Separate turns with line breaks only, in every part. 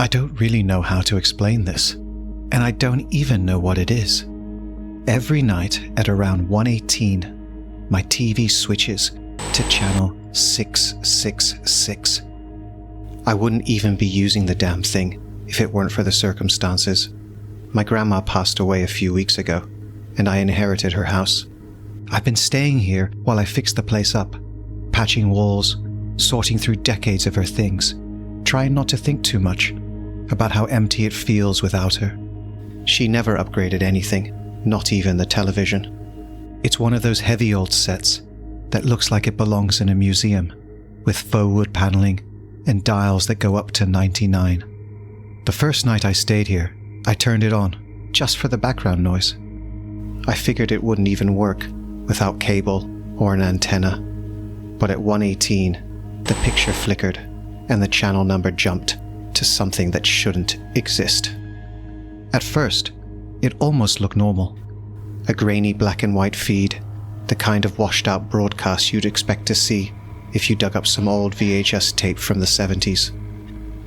I don't really know how to explain this, and I don't even know what it is. Every night at around 1:18, my TV switches to channel 666. I wouldn't even be using the damn thing if it weren't for the circumstances. My grandma passed away a few weeks ago, and I inherited her house. I've been staying here while I fixed the place up, patching walls, sorting through decades of her things, trying not to think too much about how empty it feels without her. She never upgraded anything, not even the television. It's one of those heavy old sets that looks like it belongs in a museum, with faux wood paneling and dials that go up to 99. The first night I stayed here, I turned it on, just for the background noise. I figured it wouldn't even work without cable or an antenna. But at 1:18, the picture flickered and the channel number jumped to something that shouldn't exist. At first, it almost looked normal. A grainy black and white feed, the kind of washed out broadcast you'd expect to see if you dug up some old VHS tape from the 70s.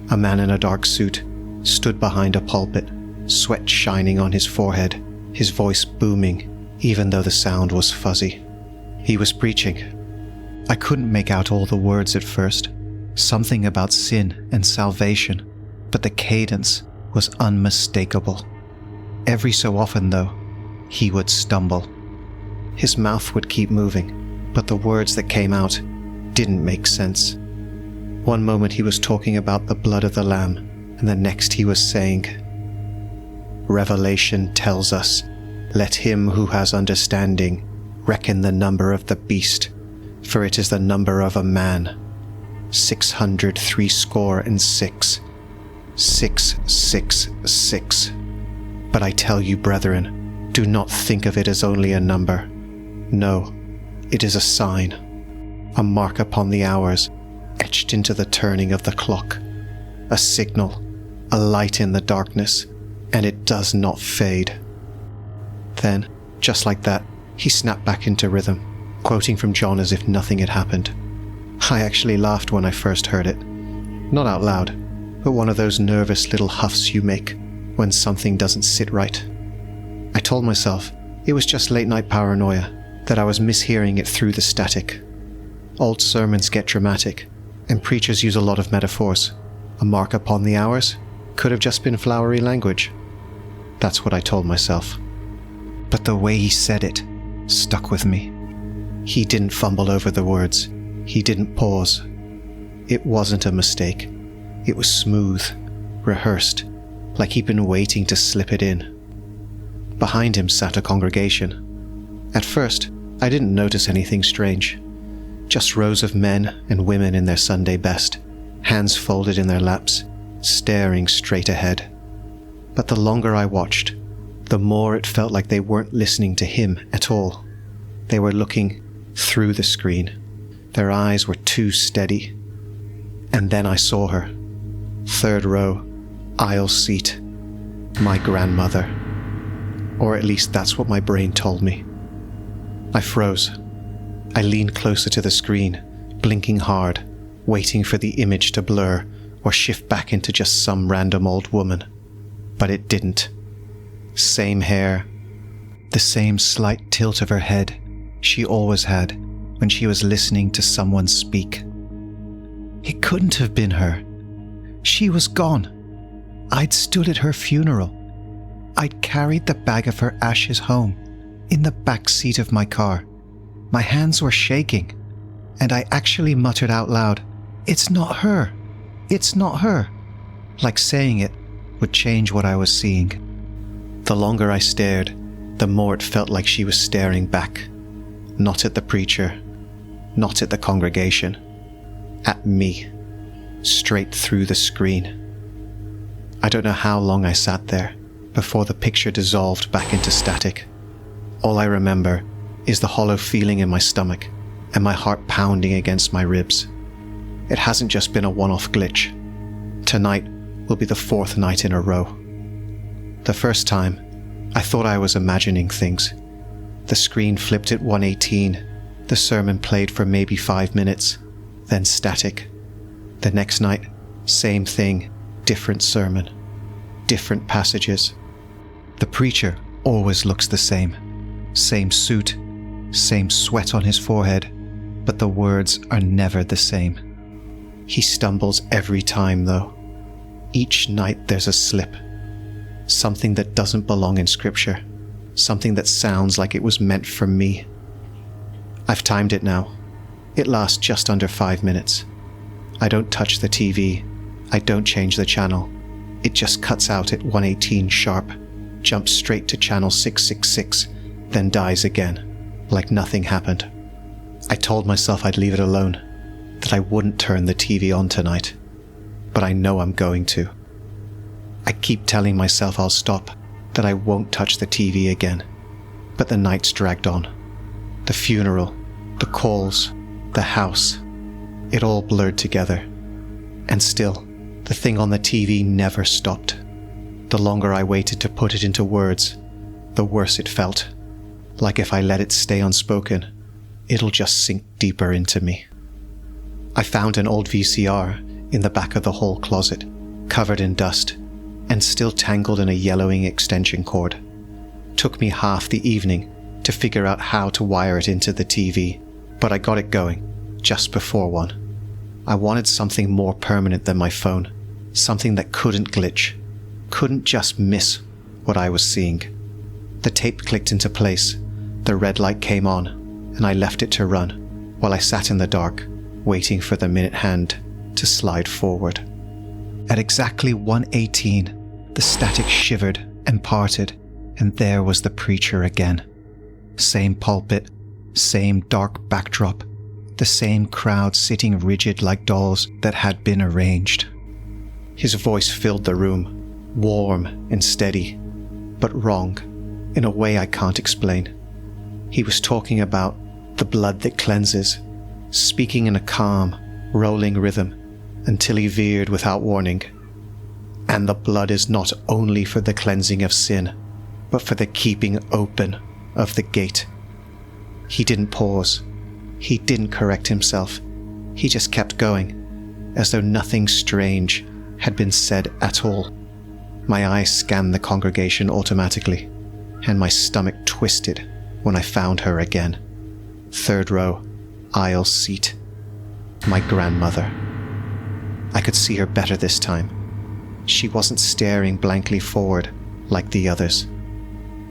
A man in a dark suit stood behind a pulpit, sweat shining on his forehead, his voice booming, even though the sound was fuzzy. He was preaching. I couldn't make out all the words at first, something about sin and salvation, but the cadence was unmistakable. Every so often, though, he would stumble. His mouth would keep moving, but the words that came out didn't make sense. One moment he was talking about the blood of the Lamb, and the next he was saying, "Revelation tells us, let him who has understanding reckon the number of the beast, for it is the number of a man, 666, 666. But I tell you, brethren, do not think of it as only a number. No, it is a sign, a mark upon the hours, etched into the turning of the clock, a signal, a light in the darkness, and it does not fade." Then, just like that, he snapped back into rhythm, quoting from John as if nothing had happened. I actually laughed when I first heard it. Not out loud, but one of those nervous little huffs you make when something doesn't sit right. I told myself it was just late-night paranoia, that I was mishearing it through the static. Old sermons get dramatic, and preachers use a lot of metaphors. A mark upon the hours could have just been flowery language. That's what I told myself. But the way he said it stuck with me. He didn't fumble over the words. He didn't pause. It wasn't a mistake. It was smooth, rehearsed, like he'd been waiting to slip it in. Behind him sat a congregation. At first, I didn't notice anything strange. Just rows of men and women in their Sunday best, hands folded in their laps, staring straight ahead. But the longer I watched, the more it felt like they weren't listening to him at all. They were looking through the screen. Their eyes were too steady. And then I saw her. Third row, aisle seat. My grandmother. Or at least that's what my brain told me. I froze. I leaned closer to the screen, blinking hard, waiting for the image to blur or shift back into just some random old woman. But it didn't. Same hair, the same slight tilt of her head she always had when she was listening to someone speak. It couldn't have been her. She was gone. I'd stood at her funeral. I'd carried the bag of her ashes home, in the back seat of my car. My hands were shaking, and I actually muttered out loud, "It's not her. It's not her." Like saying it would change what I was seeing. The longer I stared, the more it felt like she was staring back. Not at the preacher, not at the congregation. At me. Straight through the screen. I don't know how long I sat there before the picture dissolved back into static. All I remember is the hollow feeling in my stomach and my heart pounding against my ribs. It hasn't just been a one-off glitch. Tonight will be the 4th night in a row. The first time, I thought I was imagining things. The screen flipped at 1:18. The sermon played for maybe 5 minutes, then static. The next night, same thing, different sermon, different passages. The preacher always looks the same. Same suit, same sweat on his forehead, but the words are never the same. He stumbles every time, though. Each night there's a slip. Something that doesn't belong in Scripture. Something that sounds like it was meant for me. I've timed it now. It lasts just under 5 minutes. I don't touch the TV. I don't change the channel. It just cuts out at 1:18 sharp, jumps straight to channel 666, then dies again, like nothing happened. I told myself I'd leave it alone, that I wouldn't turn the TV on tonight, but I know I'm going to. I keep telling myself I'll stop, that I won't touch the TV again, but the nights dragged on. The funeral, the calls, the house, it all blurred together. And still, the thing on the TV never stopped. The longer I waited to put it into words, the worse it felt. Like if I let it stay unspoken, it'll just sink deeper into me. I found an old VCR in the back of the hall closet, covered in dust, and still tangled in a yellowing extension cord. Took me half the evening to figure out how to wire it into the TV, but I got it going just before 1. I wanted something more permanent than my phone, something that couldn't glitch, couldn't just miss what I was seeing. The tape clicked into place, the red light came on, and I left it to run while I sat in the dark, waiting for the minute hand to slide forward. At exactly 1:18, the static shivered and parted, and there was the preacher again. Same pulpit, same dark backdrop, the same crowd sitting rigid like dolls that had been arranged. His voice filled the room, warm and steady, but wrong, in a way I can't explain. He was talking about the blood that cleanses, speaking in a calm, rolling rhythm, until he veered without warning. And the blood is not only for the cleansing of sin, but for the keeping open of the gate. He didn't pause. He didn't correct himself. He just kept going, as though nothing strange had been said at all. My eyes scanned the congregation automatically, and my stomach twisted when I found her again. 3rd row, aisle seat. My grandmother. I could see her better this time. She wasn't staring blankly forward like the others.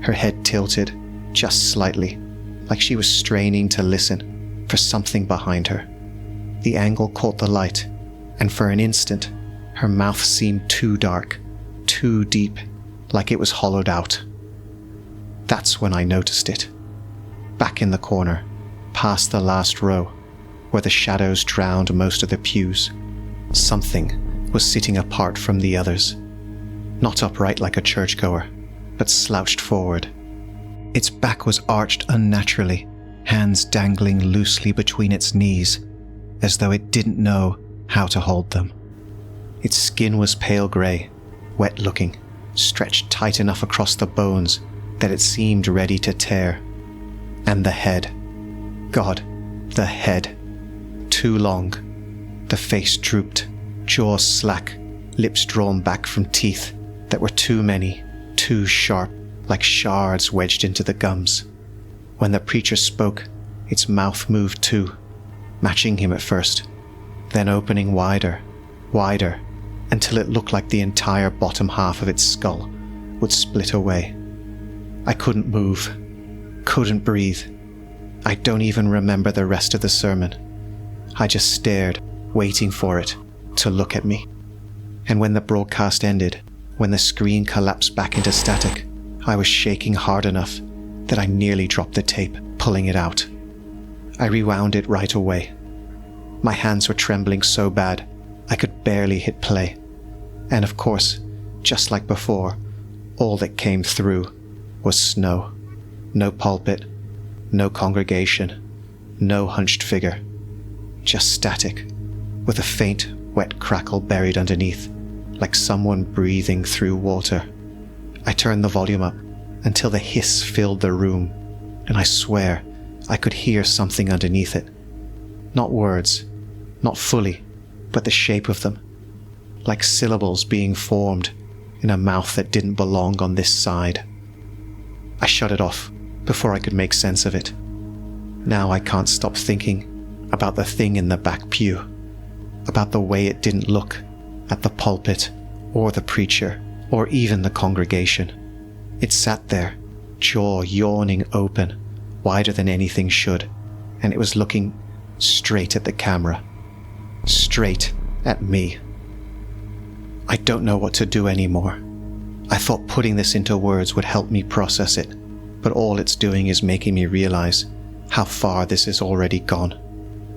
Her head tilted just slightly, like she was straining to listen for something behind her. The angle caught the light, and for an instant, her mouth seemed too dark, too deep, like it was hollowed out. That's when I noticed it. Back in the corner, past the last row, where the shadows drowned most of the pews, something was sitting apart from the others. Not upright like a churchgoer, but slouched forward. Its back was arched unnaturally, hands dangling loosely between its knees, as though it didn't know how to hold them. Its skin was pale grey, wet-looking, stretched tight enough across the bones that it seemed ready to tear. And the head. God, the head. Too long. The face drooped, jaws slack, lips drawn back from teeth that were too many, too sharp, like shards wedged into the gums. When the preacher spoke, its mouth moved too, matching him at first, then opening wider, wider, until it looked like the entire bottom half of its skull would split away. I couldn't move, couldn't breathe. I don't even remember the rest of the sermon. I just stared, waiting for it to look at me. And when the broadcast ended, when the screen collapsed back into static, I was shaking hard enough that I nearly dropped the tape, pulling it out. I rewound it right away. My hands were trembling so bad, I could barely hit play. And of course, just like before, all that came through was snow. No pulpit, no congregation, no hunched figure. Just static, with a faint, wet crackle buried underneath, like someone breathing through water. I turned the volume up until the hiss filled the room, and I swear I could hear something underneath it. Not words, not fully, but the shape of them. like syllables being formed in a mouth that didn't belong on this side. I shut it off before I could make sense of it. Now I can't stop thinking about the thing in the back pew, about the way it didn't look at the pulpit or the preacher or even the congregation. It sat there, jaw yawning open, wider than anything should, and it was looking straight at the camera, straight at me. I don't know what to do anymore. I thought putting this into words would help me process it, but all it's doing is making me realize how far this has already gone.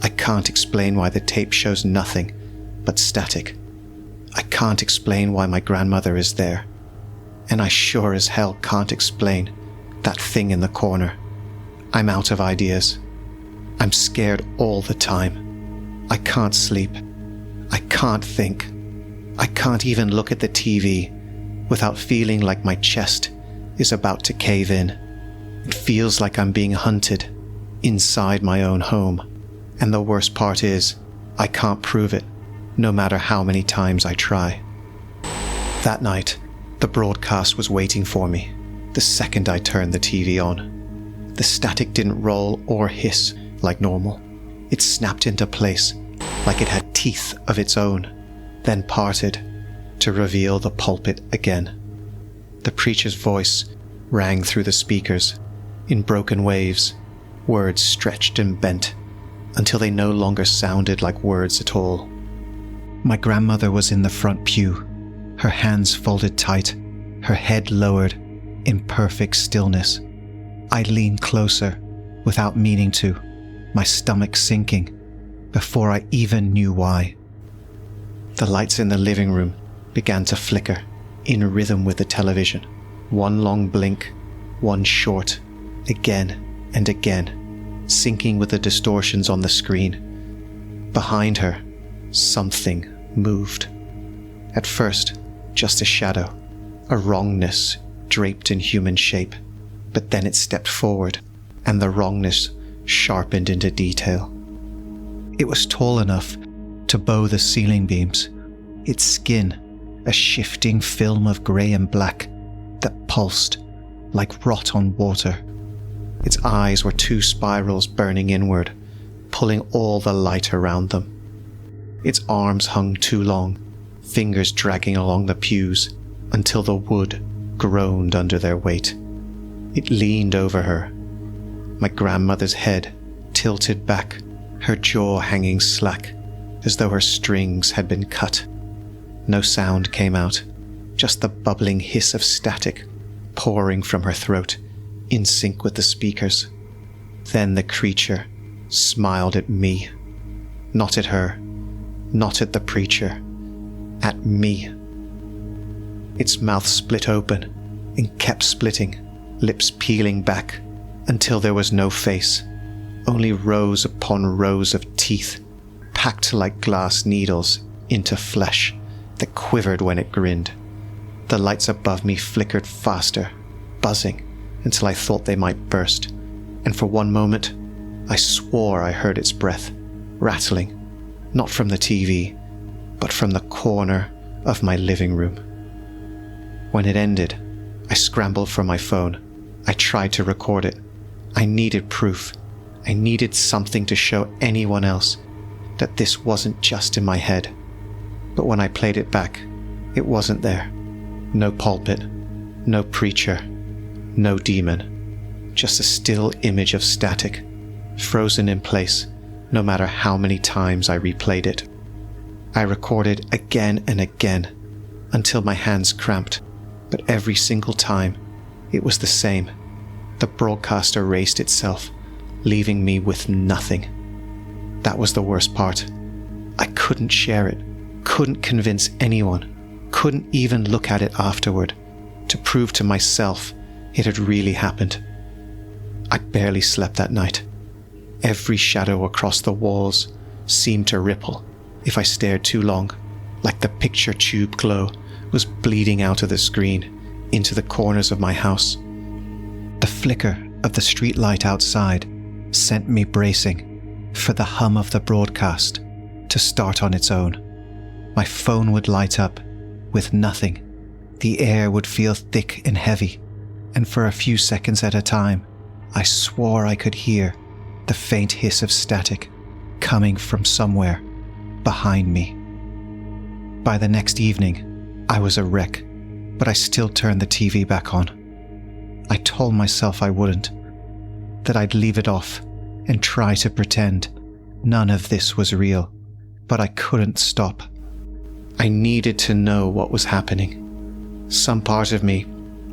I can't explain why the tape shows nothing but static. I can't explain why my grandmother is there. And I sure as hell can't explain that thing in the corner. I'm out of ideas. I'm scared all the time. I can't sleep. I can't think. I can't even look at the TV without feeling like my chest is about to cave in. It feels like I'm being hunted inside my own home. And the worst part is, I can't prove it, no matter how many times I try. That night, the broadcast was waiting for me the second I turned the TV on. The static didn't roll or hiss like normal. It snapped into place like it had teeth of its own, then parted to reveal the pulpit again. The preacher's voice rang through the speakers in broken waves, words stretched and bent until they no longer sounded like words at all. My grandmother was in the front pew, her hands folded tight, her head lowered in perfect stillness. I leaned closer without meaning to, my stomach sinking before I even knew why. The lights in the living room began to flicker in rhythm with the television. One long blink, one short, again and again, syncing with the distortions on the screen. Behind her, something moved. At first, just a shadow, a wrongness draped in human shape, but then it stepped forward, and the wrongness sharpened into detail. It was tall enough to bow the ceiling beams, its skin a shifting film of grey and black that pulsed like rot on water. Its eyes were two spirals burning inward, pulling all the light around them. Its arms hung too long, fingers dragging along the pews until the wood groaned under their weight. It leaned over her, my grandmother's head tilted back, her jaw hanging slack, as though her strings had been cut. No sound came out, just the bubbling hiss of static pouring from her throat, in sync with the speakers. Then the creature smiled at me. Not at her, not at the preacher, at me. Its mouth split open and kept splitting, lips peeling back until there was no face, only rows upon rows of teeth packed like glass needles into flesh that quivered when it grinned. The lights above me flickered faster, buzzing until I thought they might burst, and for one moment I swore I heard its breath, rattling, not from the TV, but from the corner of my living room. When it ended, I scrambled for my phone. I tried to record it. I needed proof. I needed something to show anyone else that this wasn't just in my head. But when I played it back, it wasn't there. No pulpit, no preacher, no demon. Just a still image of static, frozen in place no matter how many times I replayed it. I recorded again and again until my hands cramped, but every single time it was the same. The broadcast erased itself, leaving me with nothing. That was the worst part. I couldn't share it, couldn't convince anyone, couldn't even look at it afterward to prove to myself it had really happened. I barely slept that night. Every shadow across the walls seemed to ripple if I stared too long, like the picture tube glow was bleeding out of the screen into the corners of my house. The flicker of the street light outside sent me bracing for the hum of the broadcast to start on its own. My phone would light up. With nothing, the air would feel thick and heavy, and for a few seconds at a time, I swore I could hear the faint hiss of static coming from somewhere behind me. By the next evening, I was a wreck, but I still turned the TV back on. I told myself I wouldn't, that I'd leave it off and try to pretend none of this was real, but I couldn't stop. I needed to know what was happening. Some part of me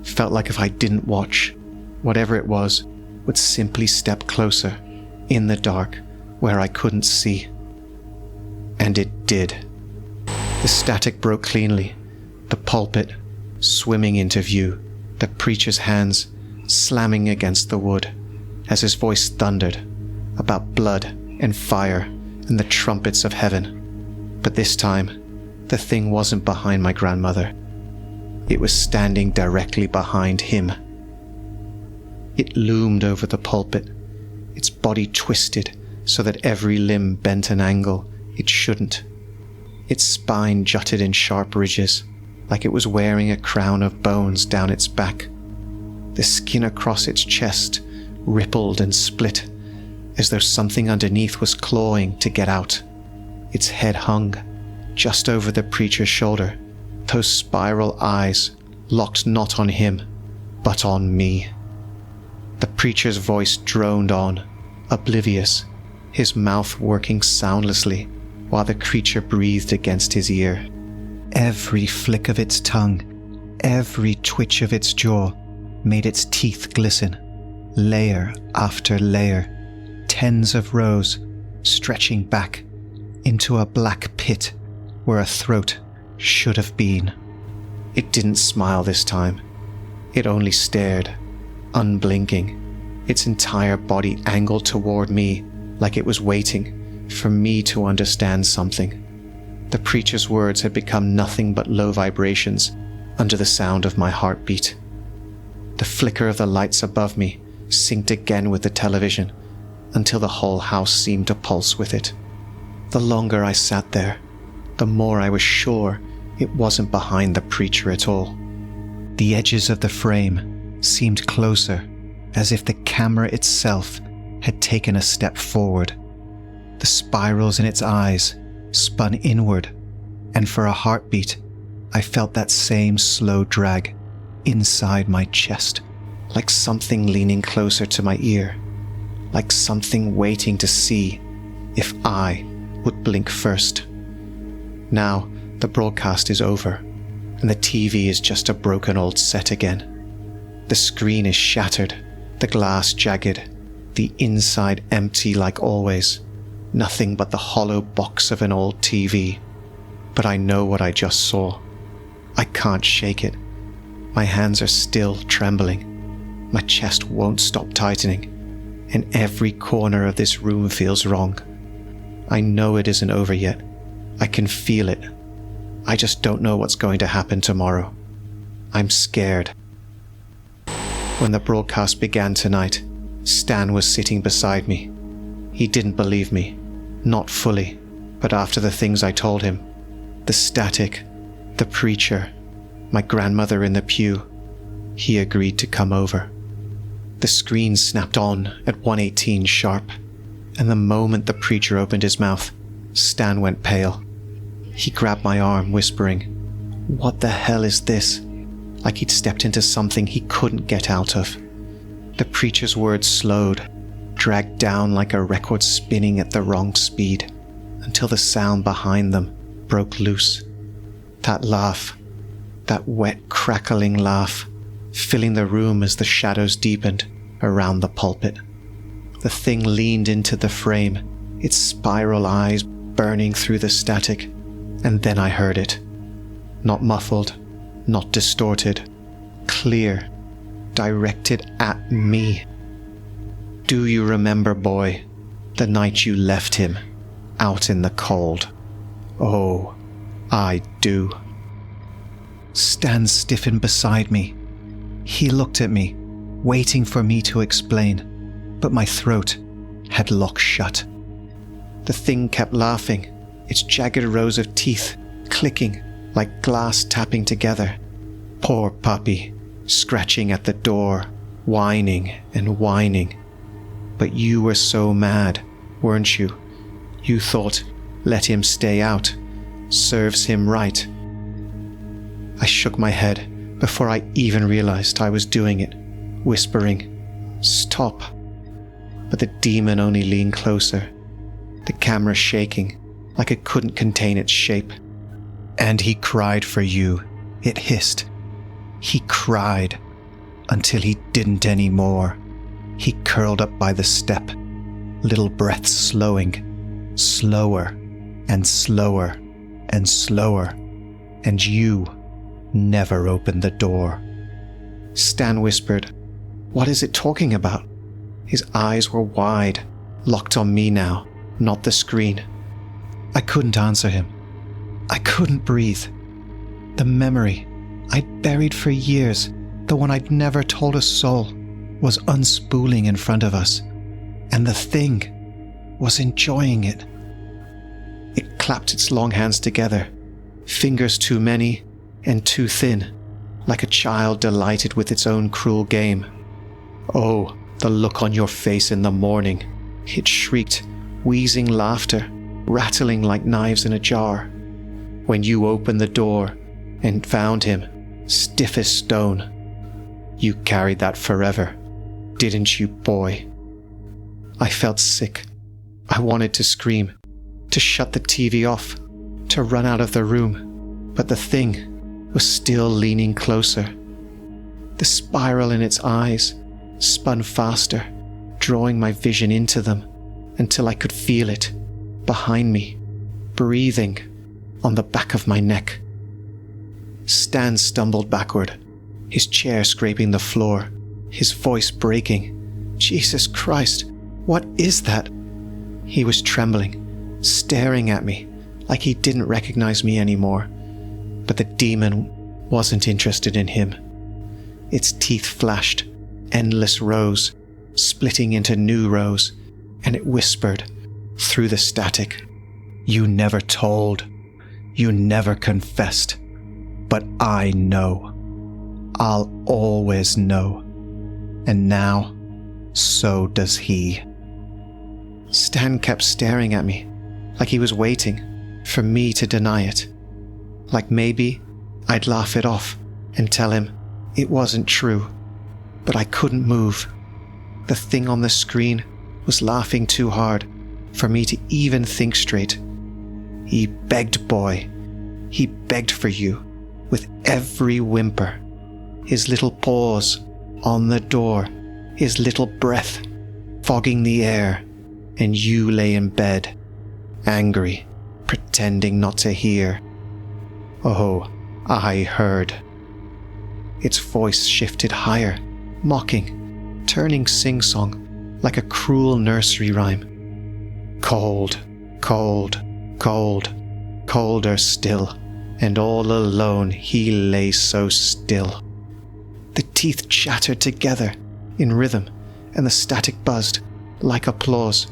felt like if I didn't watch, whatever it was would simply step closer, in the dark, where I couldn't see. And it did. The static broke cleanly, the pulpit swimming into view, the preacher's hands slamming against the wood as his voice thundered about blood and fire and the trumpets of heaven. But this time, the thing wasn't behind my grandmother. It was standing directly behind him. It loomed over the pulpit, its body twisted so that every limb bent an angle it shouldn't. Its spine jutted in sharp ridges, like it was wearing a crown of bones down its back. The skin across its chest rippled and split, as though something underneath was clawing to get out. Its head hung just over the preacher's shoulder, those spiral eyes locked not on him, but on me. The preacher's voice droned on, oblivious, his mouth working soundlessly while the creature breathed against his ear. Every flick of its tongue, every twitch of its jaw made its teeth glisten, layer after layer, tens of rows stretching back into a black pit where a throat should have been. It didn't smile this time. It only stared, unblinking, its entire body angled toward me like it was waiting for me to understand something. The preacher's words had become nothing but low vibrations under the sound of my heartbeat. The flicker of the lights above me synced again with the television until the whole house seemed to pulse with it. The longer I sat there, the more I was sure it wasn't behind the preacher at all. The edges of the frame seemed closer, as if the camera itself had taken a step forward. The spirals in its eyes spun inward, and for a heartbeat, I felt that same slow drag inside my chest, like something leaning closer to my ear, like something waiting to see if I would blink first. Now, the broadcast is over, and the TV is just a broken old set again. The screen is shattered, the glass jagged, the inside empty like always. Nothing but the hollow box of an old TV. But I know what I just saw. I can't shake it. My hands are still trembling. My chest won't stop tightening, and every corner of this room feels wrong. I know it isn't over yet. I can feel it. I just don't know what's going to happen tomorrow. I'm scared. When the broadcast began tonight, Stan was sitting beside me. He didn't believe me. Not fully, but after the things I told him, the static, the preacher, my grandmother in the pew, he agreed to come over. The screen snapped on at 1:18 sharp, and the moment the preacher opened his mouth, Stan went pale. He grabbed my arm, whispering, "What the hell is this?" like he'd stepped into something he couldn't get out of. The preacher's words slowed, dragged down like a record spinning at the wrong speed, until the sound behind them broke loose. That laugh, that wet, crackling laugh, filling the room as the shadows deepened around the pulpit. The thing leaned into the frame, its spiral eyes burning through the static, and then I heard it. Not muffled, not distorted, clear, directed at me. "Do you remember, boy, the night you left him out in the cold?" "Oh, I do." Stan stiffened beside me. He looked at me, waiting for me to explain, but my throat had locked shut. The thing kept laughing, its jagged rows of teeth clicking like glass tapping together. Poor puppy, scratching at the door, whining and whining. But you were so mad, weren't you? You thought, let him stay out. Serves him right. I shook my head before I even realized I was doing it, whispering, stop. But the demon only leaned closer, the camera shaking like it couldn't contain its shape. And he cried for you, it hissed. He cried until he didn't anymore. He curled up by the step, little breaths slowing, slower and slower and slower, and you never opened the door. Stan whispered, what is it talking about? His eyes were wide, locked on me now, not the screen. I couldn't answer him. I couldn't breathe. The memory I'd buried for years, the one I'd never told a soul, was unspooling in front of us, and the thing was enjoying it. It clapped its long hands together, fingers too many and too thin, like a child delighted with its own cruel game. Oh, the look on your face in the morning. It shrieked, wheezing laughter, rattling like knives in a jar. When you opened the door and found him, stiff as stone. You carried that forever, didn't you, boy? I felt sick. I wanted to scream, to shut the TV off, to run out of the room, but the thing was still leaning closer. The spiral in its eyes spun faster, drawing my vision into them until I could feel it behind me, breathing on the back of my neck. Stan stumbled backward, his chair scraping the floor, his voice breaking. Jesus Christ, what is that? He was trembling, staring at me like he didn't recognize me anymore. But the demon wasn't interested in him. Its teeth flashed, endless rows, splitting into new rows, and it whispered through the static, you never told, you never confessed, but I know. I'll always know. And now, so does he. Stan kept staring at me, like he was waiting for me to deny it. Like maybe I'd laugh it off and tell him it wasn't true. But I couldn't move. The thing on the screen was laughing too hard for me to even think straight. He begged, boy. He begged for you with every whimper. His little paws on the door, his little breath fogging the air, and you lay in bed, angry, pretending not to hear. Oh, I heard. Its voice shifted higher, mocking, turning sing-song like a cruel nursery rhyme. Cold, cold, cold, colder still, and all alone he lay so still. The teeth chattered together in rhythm, and the static buzzed like applause.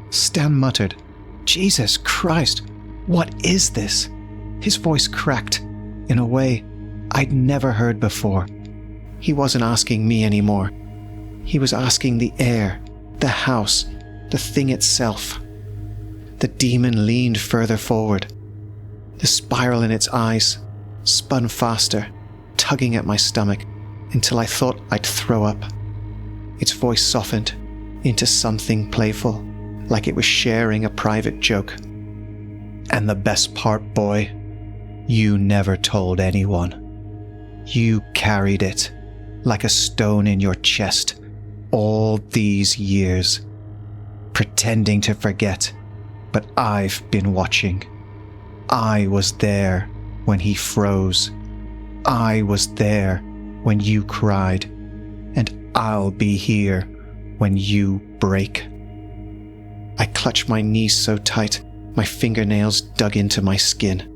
Stan muttered, Jesus Christ, what is this? His voice cracked in a way I'd never heard before. He wasn't asking me anymore. He was asking the air, the house, the thing itself. The demon leaned further forward. The spiral in its eyes spun faster, tugging at my stomach until I thought I'd throw up. Its voice softened into something playful, like it was sharing a private joke. And the best part, boy, you never told anyone. You carried it like a stone in your chest all these years, pretending to forget, but I've been watching. I was there when he froze. I was there when you cried, and I'll be here when you break. I clutched my knees so tight, my fingernails dug into my skin.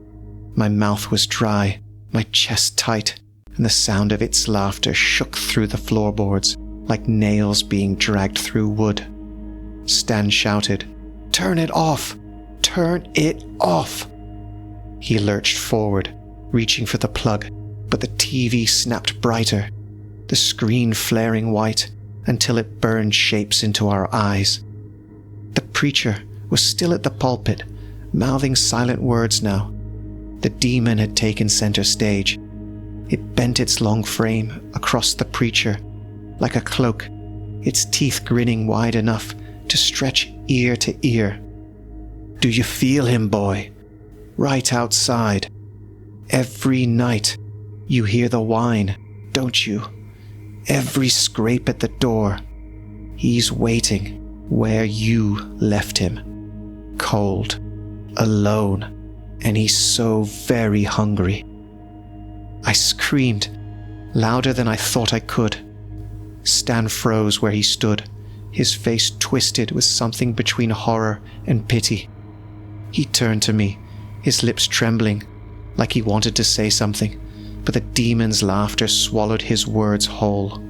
My mouth was dry, my chest tight, and the sound of its laughter shook through the floorboards like nails being dragged through wood. Stan shouted, "Turn it off! Turn it off!" He lurched forward, reaching for the plug, but the TV snapped brighter, the screen flaring white until it burned shapes into our eyes. The preacher was still at the pulpit, mouthing silent words now. The demon had taken center stage. It bent its long frame across the preacher like a cloak, its teeth grinning wide enough to stretch ear to ear. Do you feel him, boy? Right outside. Every night you hear the whine, don't you? Every scrape at the door. He's waiting where you left him. Cold, alone, and he's so very hungry. I screamed, louder than I thought I could. Stan froze where he stood, his face twisted with something between horror and pity. He turned to me, his lips trembling, like he wanted to say something, but the demon's laughter swallowed his words whole.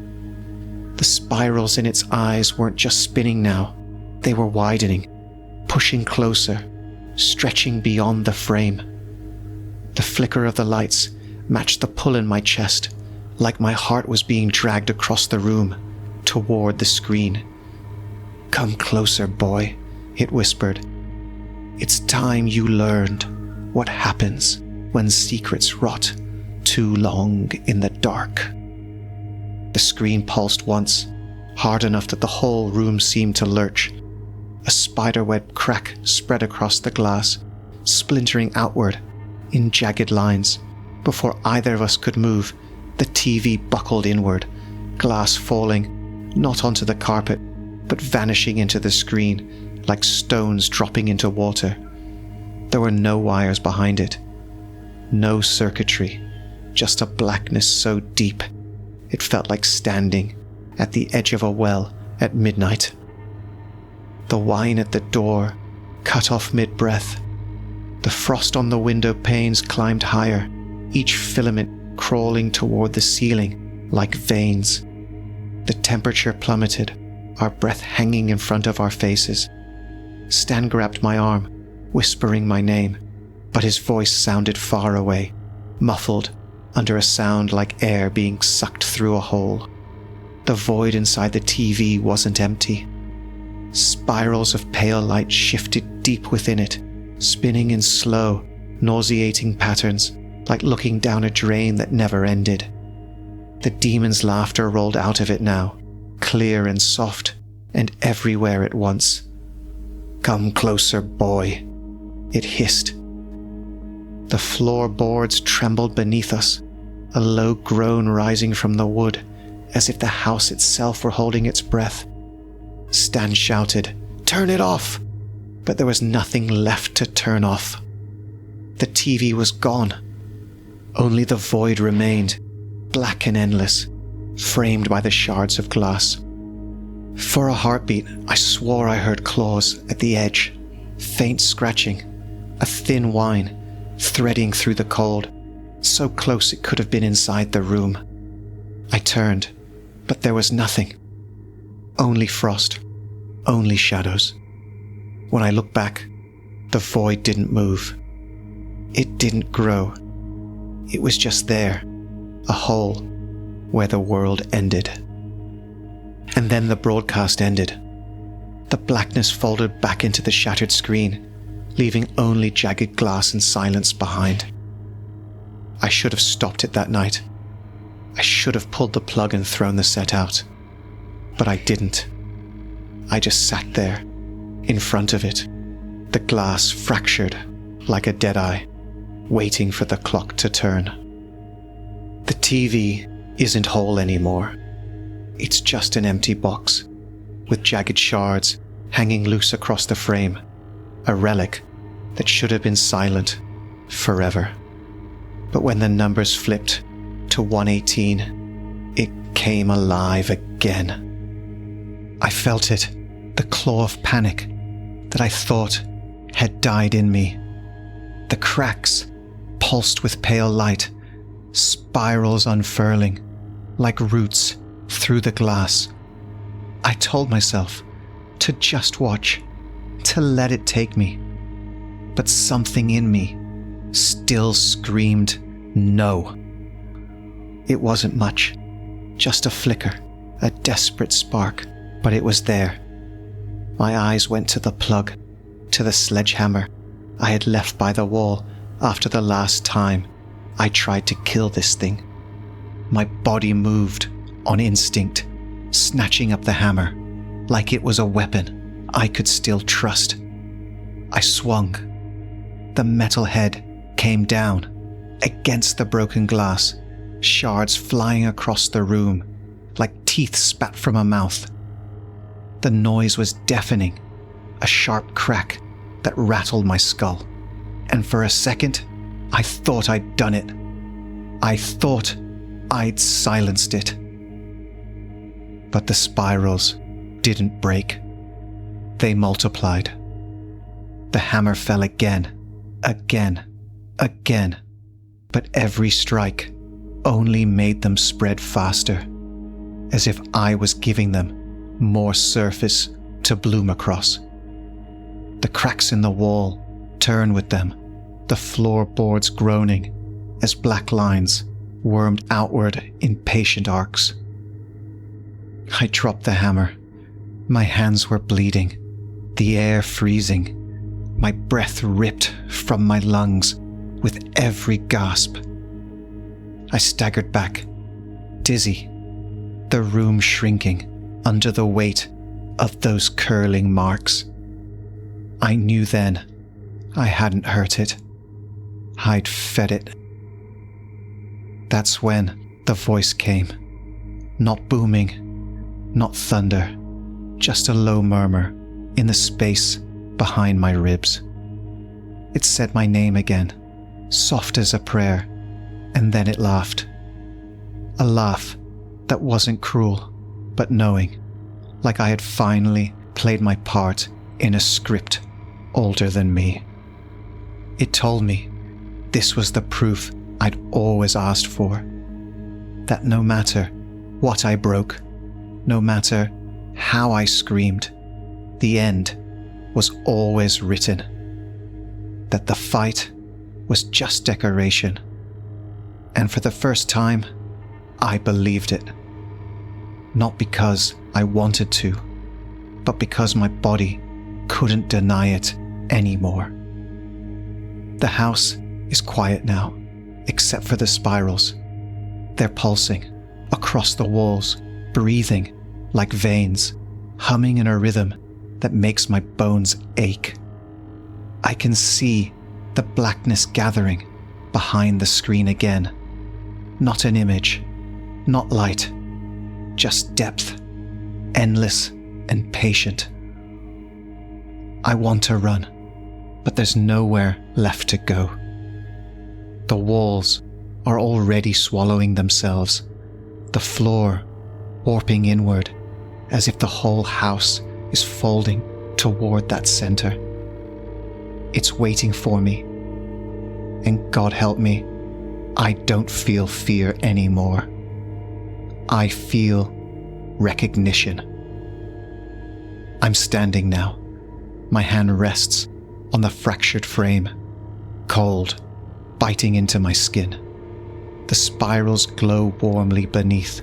The spirals in its eyes weren't just spinning now, they were widening, pushing closer, stretching beyond the frame. The flicker of the lights matched the pull in my chest, like my heart was being dragged across the room, toward the screen. Come closer, boy, it whispered. It's time you learned what happens when secrets rot too long in the dark. The screen pulsed once, hard enough that the whole room seemed to lurch. A spiderweb crack spread across the glass, splintering outward in jagged lines. Before either of us could move, the TV buckled inward, glass falling, not onto the carpet, but vanishing into the screen, like stones dropping into water. There were no wires behind it, no circuitry, just a blackness so deep it felt like standing at the edge of a well at midnight. The whine at the door cut off mid-breath. The frost on the window panes climbed higher, each filament crawling toward the ceiling like veins. The temperature plummeted, our breath hanging in front of our faces. Stan grabbed my arm, whispering my name, but his voice sounded far away, muffled under a sound like air being sucked through a hole. The void inside the TV wasn't empty. Spirals of pale light shifted deep within it, spinning in slow, nauseating patterns, like looking down a drain that never ended. The demon's laughter rolled out of it now, clear and soft, and everywhere at once. Come closer, boy, it hissed. The floorboards trembled beneath us, a low groan rising from the wood, as if the house itself were holding its breath. Stan shouted, "Turn it off!" But there was nothing left to turn off. The TV was gone. Only the void remained, black and endless, framed by the shards of glass. For a heartbeat, I swore I heard claws at the edge, faint scratching, a thin whine, threading through the cold, so close it could have been inside the room. I turned, but there was nothing. Only frost, only shadows. When I looked back, the void didn't move. It didn't grow. It was just there, a hole where the world ended. And then the broadcast ended. The blackness folded back into the shattered screen, leaving only jagged glass and silence behind. I should have stopped it that night. I should have pulled the plug and thrown the set out. But I didn't. I just sat there, in front of it, the glass fractured like a dead-eye, waiting for the clock to turn. The TV isn't whole anymore. It's just an empty box, with jagged shards hanging loose across the frame, a relic that should have been silent forever. But when the numbers flipped to 118, it came alive again. I felt it, the claw of panic that I thought had died in me. The cracks pulsed with pale light, spirals unfurling, like roots through the glass. I told myself to just watch, to let it take me. But something in me, still screamed, "No." It wasn't much, just a flicker, a desperate spark, but it was there. My eyes went to the plug, to the sledgehammer I had left by the wall after the last time I tried to kill this thing. My body moved on instinct, snatching up the hammer like it was a weapon I could still trust. I swung. The metal head came down against the broken glass, shards flying across the room like teeth spat from a mouth. The noise was deafening, a sharp crack that rattled my skull, and for a second, I thought I'd done it. I thought I'd silenced it. But the spirals didn't break. They multiplied. The hammer fell again, but every strike only made them spread faster, as if I was giving them more surface to bloom across. The cracks in the wall turned with them, the floorboards groaning as black lines wormed outward in patient arcs. I dropped the hammer. My hands were bleeding, the air freezing, my breath ripped from my lungs with every gasp. I staggered back, dizzy, the room shrinking under the weight of those curling marks. I knew then I hadn't hurt it. I'd fed it. That's when the voice came. Not booming, not thunder, just a low murmur in the space behind my ribs. It said my name again, soft as a prayer, and then it laughed. A laugh that wasn't cruel, but knowing, like I had finally played my part in a script older than me. It told me this was the proof I'd always asked for, that no matter what I broke, no matter how I screamed, the end was always written, that the fight was just decoration. And for the first time, I believed it. Not because I wanted to, but because my body couldn't deny it anymore. The house is quiet now, except for the spirals. They're pulsing across the walls, breathing like veins, humming in a rhythm that makes my bones ache. I can see the blackness gathering behind the screen again. Not an image, not light, just depth, endless and patient. I want to run, but there's nowhere left to go. The walls are already swallowing themselves, the floor warping inward, as if the whole house is folding toward that center. It's waiting for me, and God help me, I don't feel fear anymore. I feel recognition. I'm standing now. My hand rests on the fractured frame, cold, biting into my skin. The spirals glow warmly beneath,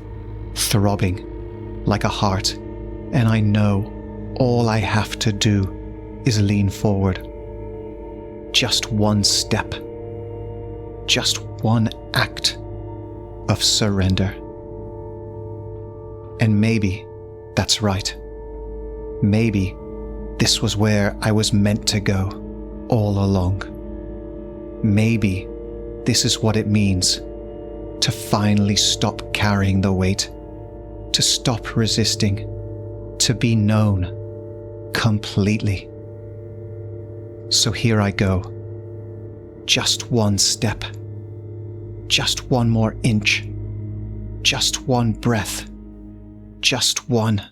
throbbing like a heart, and I know all I have to do is lean forward. Just one step, just one act of surrender. And maybe that's right. Maybe this was where I was meant to go all along. Maybe this is what it means to finally stop carrying the weight, to stop resisting, to be known completely. So here I go. Just one step. Just one more inch. Just one breath. Just one